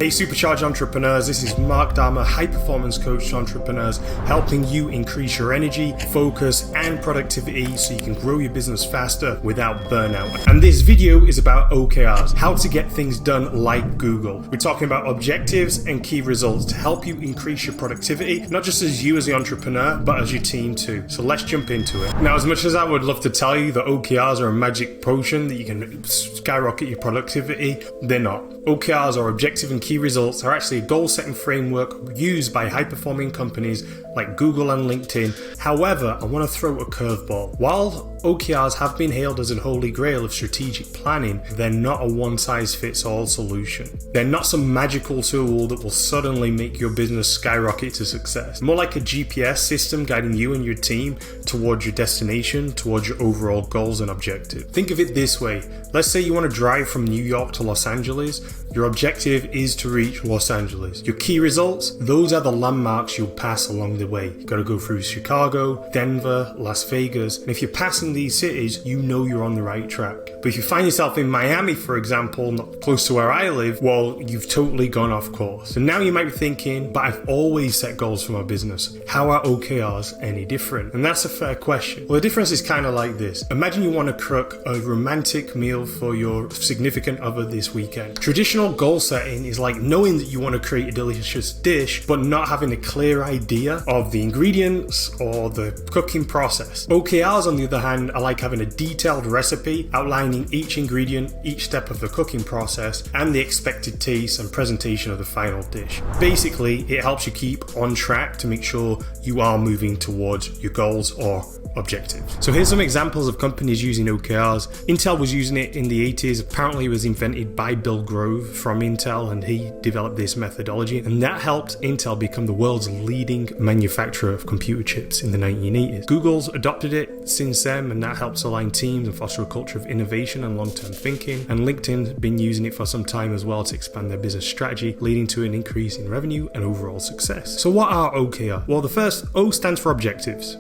Hey supercharged entrepreneurs, this is Mark Dhamma, high performance coach to entrepreneurs, helping you increase your energy, focus and productivity so you can grow your business faster without burnout. And this video is about OKRs, how to get things done like Google. We're talking about objectives and key results to help you increase your productivity, not just as you as the entrepreneur, but as your team too. So let's jump into it. Now, as much as I would love to tell you that OKRs are a magic potion that you can skyrocket your productivity, they're not. OKRs, or objective and key results, are actually a goal-setting framework used by high-performing companies like Google and LinkedIn. However, I want to throw a curveball. While OKRs have been hailed as a holy grail of strategic planning, they're not a one-size-fits-all solution. They're not some magical tool that will suddenly make your business skyrocket to success. More like a GPS system guiding you and your team towards your destination, towards your overall goals and objectives. Think of it this way. Let's say you want to drive from New York to Los Angeles. Your objective is to reach Los Angeles. Your key results, those are the landmarks you'll pass along the way. You've got to go through Chicago, Denver, Las Vegas. And if you're passing these cities, you know you're on the right track. But if you find yourself in Miami, for example, not close to where I live, well, you've totally gone off course. And now you might be thinking, but I've always set goals for my business. How are OKRs any different? And that's a fair question. Well, the difference is kind of like this. Imagine you want to cook a romantic meal for your significant other this weekend. Traditional goal setting is like knowing that you want to create a delicious dish, but not having a clear idea of the ingredients or the cooking process. OKRs, on the other hand, are like having a detailed recipe outlining each ingredient, each step of the cooking process, and the expected taste and presentation of the final dish. Basically, it helps you keep on track to make sure you are moving towards your goals or objectives. So here's some examples of companies using OKRs. Intel was using it in the 80s. Apparently it was invented by Bill Grove from Intel, and he developed this methodology, and that helped Intel become the world's leading manufacturer of computer chips in the 1980s. Google's adopted it since then, and that helps align teams and foster a culture of innovation and long-term thinking. And LinkedIn's been using it for some time as well to expand their business strategy, leading to an increase in revenue and overall success. So what are OKR? Well, the first O stands for objectives.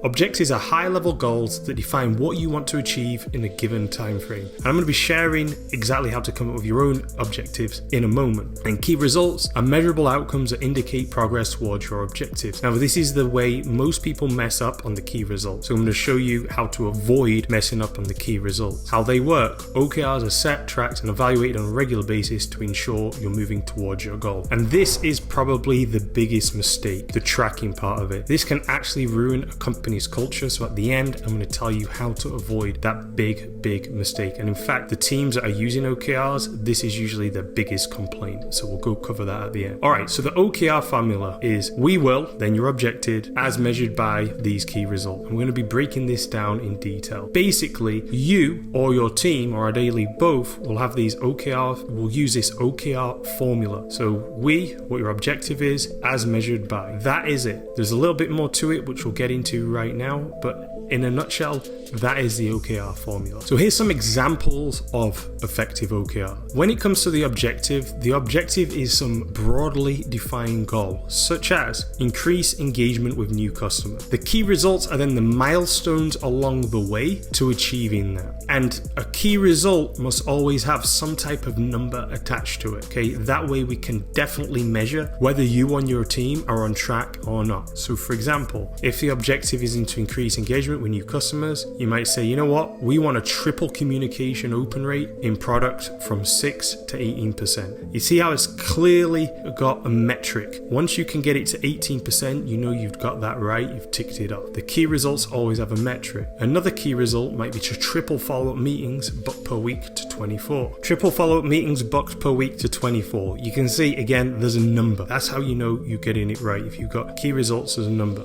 Objectives are high-level goals that define what you want to achieve in a given time frame. And I'm going to be sharing exactly how to come up with your own objectives in a moment. And key results are measurable outcomes that indicate progress towards your objectives. Now, this is the way most people mess up on the key results. So I'm going to show you how to avoid messing up on the key results. How they work. OKRs are set, tracked, and evaluated on a regular basis to ensure you're moving towards your goal. And this is probably the biggest mistake, the tracking part of it. This can actually ruin a company's culture. So at the end, I'm going to tell you how to avoid that big mistake. And in fact, the teams that are using OKRs, this is usually their biggest complaint. So we'll go cover that at the end. All right, so the OKR formula is we will, then your objective, as measured by these key results. I'm going to be breaking this down in detail. Basically, you or your team, or ideally both, will have these OKR, will use this OKR formula. So what your objective is, as measured by. That is it. There's a little bit more to it, which we'll get into right now, but in a nutshell, that is the OKR formula. So here's some examples of effective OKR. When it comes to the objective is some broadly defined goal, such as increase engagement with new customers. The key results are then the milestones along the way to achieving that. And a key result must always have some type of number attached to it, okay? That way we can definitely measure whether you and your team are on track or not. So for example, if the objective is to increase engagement with new customers, you might say, you know what, we want a triple communication open rate in product from 6 to 18%. You see how it's clearly got a metric. Once you can get it to 18%, you know you've got that right, you've ticked it off. The key results always have a metric. Another key result might be to triple follow-up meetings booked per week to 24. Triple follow-up meetings booked per week to 24. You can see, again, there's a number. That's how you know you're getting it right. If you've got key results as a number.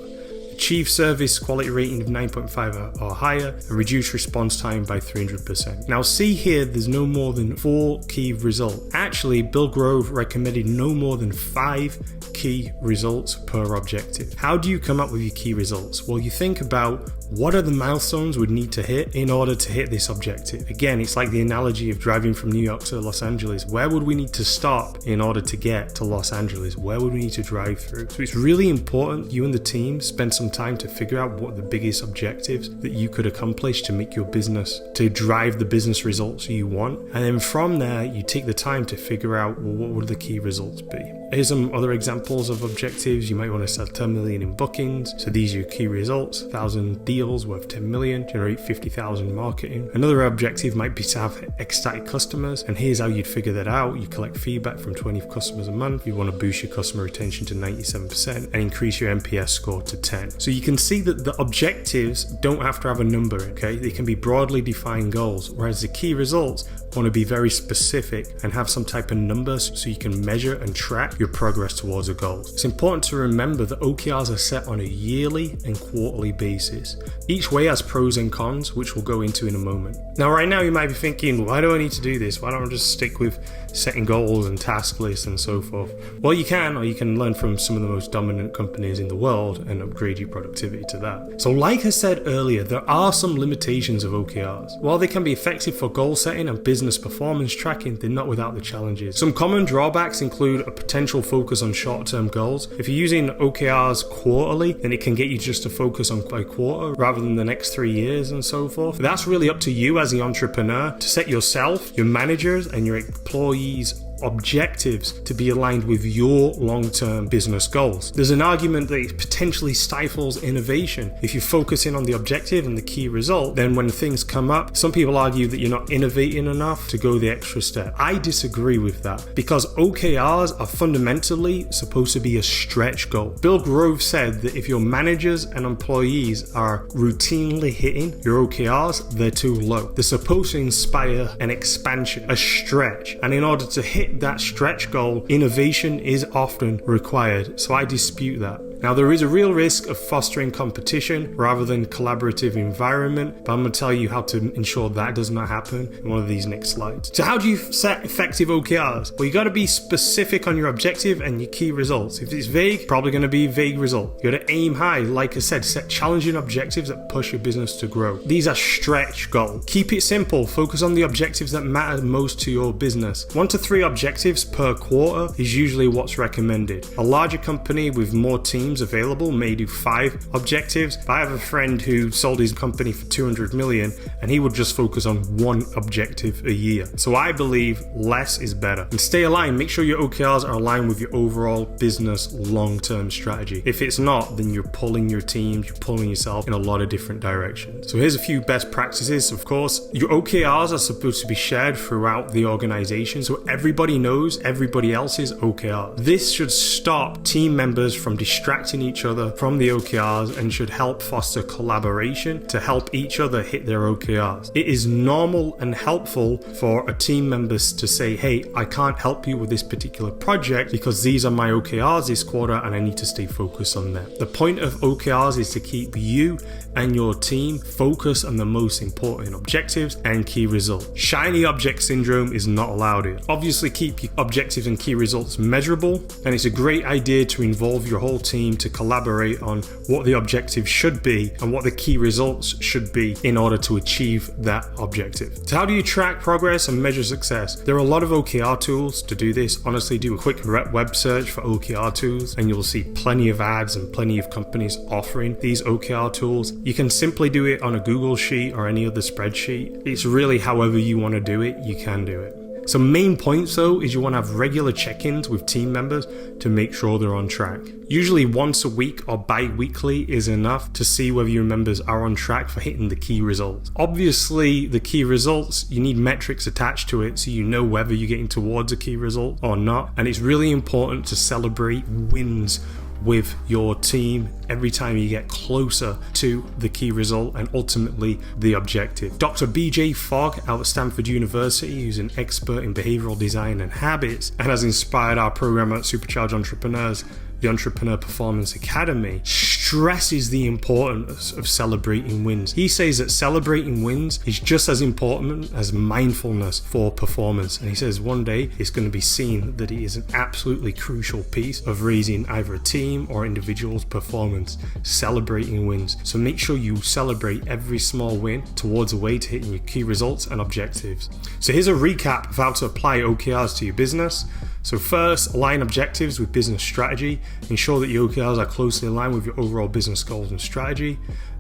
Achieve service quality rating of 9.5 or higher, and reduce response time by 300%. Now see here, there's no more than 4 key results. Actually, Bill Grove recommended no more than 5 key results per objective. How do you come up with your key results? Well, you think about what are the milestones we'd need to hit in order to hit this objective. Again, it's like the analogy of driving from New York to Los Angeles. Where would we need to stop in order to get to Los Angeles? Where would we need to drive through? So it's really important you and the team spend some time to figure out what the biggest objectives that you could accomplish to make your business, to drive the business results you want. And then from there, you take the time to figure out, well, what would the key results be? Here's some other examples of objectives. You might want to sell 10 million in bookings. So these are your key results: 1,000 deals worth 10 million, generate 50,000 marketing. Another objective might be to have ecstatic customers. And here's how you'd figure that out. You collect feedback from 20 customers a month. You want to boost your customer retention to 97% and increase your NPS score to 10. So you can see that the objectives don't have to have a number, okay? They can be broadly defined goals, whereas the key results want to be very specific and have some type of numbers so you can measure and track your progress towards a goal. It's important to remember that OKRs are set on a yearly and quarterly basis. Each way has pros and cons, which we'll go into in a moment. Now, right now you might be thinking, why do I need to do this? Why don't I just stick with setting goals and task lists and so forth? Well, you can, or you can learn from some of the most dominant companies in the world and upgrade your productivity to that. So like I said earlier, there are some limitations of OKRs. While they can be effective for goal setting and business performance tracking, they're not without the challenges. Some common drawbacks include a potential focus on short-term goals. If you're using OKRs quarterly, then it can get you just to focus on a quarter rather than the next 3 years and so forth. But that's really up to you as the entrepreneur to set yourself, your managers, and your employees objectives to be aligned with your long-term business goals. There's an argument that it potentially stifles innovation. If you're focusing on the objective and the key result, then when things come up, some people argue that you're not innovating enough to go the extra step. I disagree with that because OKRs are fundamentally supposed to be a stretch goal. Bill Grove said that if your managers and employees are routinely hitting your OKRs, they're too low. They're supposed to inspire an expansion, a stretch, and in order to hit that stretch goal, innovation is often required. So I dispute that. Now, there is a real risk of fostering competition rather than collaborative environment, but I'm going to tell you how to ensure that does not happen in one of these next slides. So how do you set effective OKRs? Well, you got to be specific on your objective and your key results. If it's vague, probably going to be a vague result. You got to aim high. Like I said, set challenging objectives that push your business to grow. These are stretch goals. Keep it simple. Focus on the objectives that matter most to your business. 1 to 3 objectives per quarter is usually what's recommended. A larger company with more teams available may do 5 objectives, but I have a friend who sold his company for 200 million and he would just focus on 1 objective a year. So I believe less is better. And stay aligned. Make sure your OKRs are aligned with your overall business long-term strategy. If it's not, then you're pulling your teams, you're pulling yourself in a lot of different directions. So here's a few best practices. Of course, your OKRs are supposed to be shared throughout the organization so everybody knows everybody else's OKR. This should stop team members from distracting each other from the OKRs and should help foster collaboration to help each other hit their OKRs. It is normal and helpful for a team members to say, hey, I can't help you with this particular project because these are my OKRs this quarter and I need to stay focused on them. The point of OKRs is to keep you and your team focused on the most important objectives and key results. Shiny object syndrome is not allowed here. Obviously, keep your objectives and key results measurable, and it's a great idea to involve your whole team to collaborate on what the objective should be and what the key results should be in order to achieve that objective. So how do you track progress and measure success? There are a lot of OKR tools to do this. Honestly, do a quick web search for OKR tools and you'll see plenty of ads and plenty of companies offering these OKR tools. You can simply do it on a Google sheet or any other spreadsheet. It's really however you want to do it, you can do it. Some main points though is you want to have regular check-ins with team members to make sure they're on track. Usually once a week or bi-weekly is enough to see whether your members are on track for hitting the key results. Obviously the key results, you need metrics attached to it so you know whether you're getting towards a key result or not, and it's really important to celebrate wins with your team every time you get closer to the key result and ultimately the objective. Dr. BJ Fogg out of Stanford University, who's an expert in behavioral design and habits and has inspired our program at Supercharged Entrepreneurs, the Entrepreneur Performance Academy, stresses the importance of celebrating wins. He says that celebrating wins is just as important as mindfulness for performance. And he says one day it's going to be seen that it is an absolutely crucial piece of raising either a team or individual's performance, celebrating wins. So make sure you celebrate every small win towards a way to hitting your key results and objectives. So here's a recap of how to apply OKRs to your business. So first, align objectives with business strategy. Ensure that your OKRs are closely aligned with your overall business goals and strategy.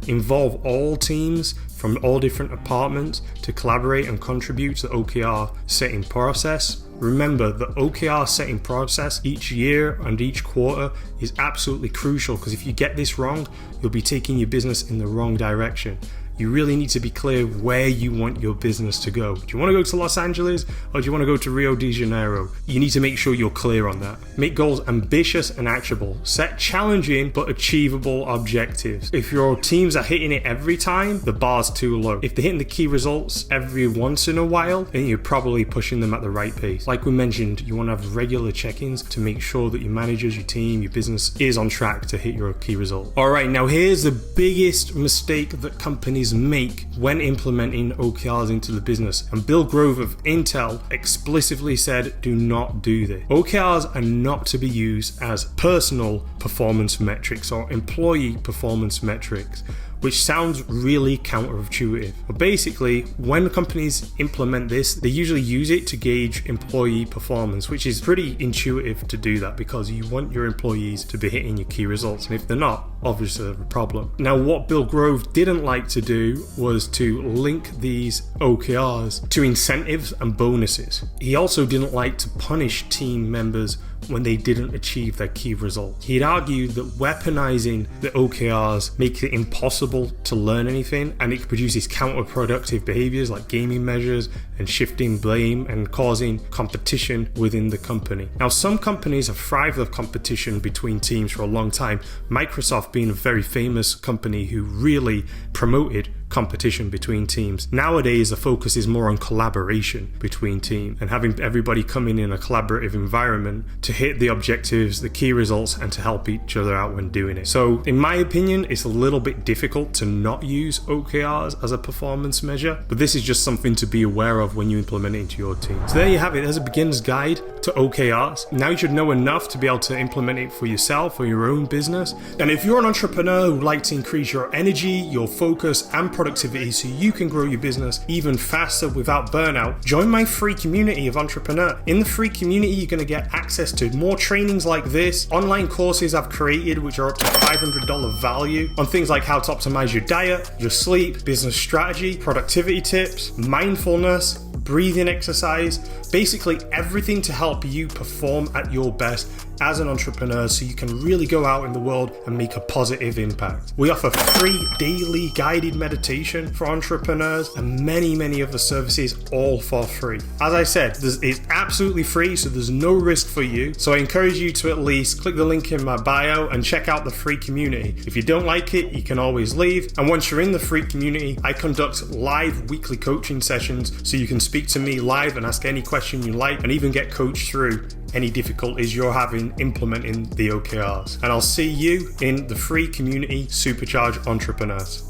Involve all teams from all different departments to collaborate and contribute to the OKR setting process. Remember, the OKR setting process each year and each quarter is absolutely crucial, because if you get this wrong, you'll be taking your business in the wrong direction. You really need to be clear where you want your business to go. Do you want to go to Los Angeles or do you want to go to Rio de Janeiro? You need to make sure you're clear on that. Make goals ambitious and actionable. Set challenging but achievable objectives. If your teams are hitting it every time, the bar's too low. If they're hitting the key results every once in a while, then you're probably pushing them at the right pace. Like we mentioned, you want to have regular check-ins to make sure that your managers, your team, your business is on track to hit your key result. All right, now here's the biggest mistake that companies make when implementing OKRs into the business. And Bill Grove of Intel explicitly said, do not do this. OKRs are not to be used as personal performance metrics or employee performance metrics, which sounds really counterintuitive. But basically, when companies implement this, they usually use it to gauge employee performance, which is pretty intuitive to do that because you want your employees to be hitting your key results. And if they're not, obviously there's a problem. Now, what Bill Grove didn't like to do was to link these OKRs to incentives and bonuses. He also didn't like to punish team members when they didn't achieve their key results. He'd argued that weaponizing the OKRs makes it impossible to learn anything, and it produces counterproductive behaviors like gaming measures and shifting blame and causing competition within the company. Now, some companies have thrived with competition between teams for a long time, Microsoft being a very famous company who really promoted competition between teams. Nowadays, the focus is more on collaboration between teams and having everybody come in a collaborative environment to hit the objectives, the key results, and to help each other out when doing it. So in my opinion, it's a little bit difficult to not use OKRs as a performance measure, but this is just something to be aware of when you implement it into your team. So there you have it. There's a beginner's guide to OKRs. Now you should know enough to be able to implement it for yourself or your own business. And if you're an entrepreneur who would like to increase your energy, your focus, and productivity so you can grow your business even faster without burnout, join my free community of entrepreneurs. In the free community, you're going to get access to more trainings like this, online courses I've created which are up to $500 value on things like how to optimize your diet, your sleep, business strategy, productivity tips, mindfulness, breathing exercise, basically everything to help you perform at your best as an entrepreneur so you can really go out in the world and make a positive impact. We offer free daily guided meditation for entrepreneurs and many other services, all for free. As I said, it's absolutely free, so there's no risk for you. So I encourage you to at least click the link in my bio and check out the free community. If you don't like it, you can always leave. And once you're in the free community, I conduct live weekly coaching sessions so you can speak to me live and ask any question you like and even get coached through any difficulties you're having implementing the OKRs. And I'll see you in the free community, Supercharged Entrepreneurs.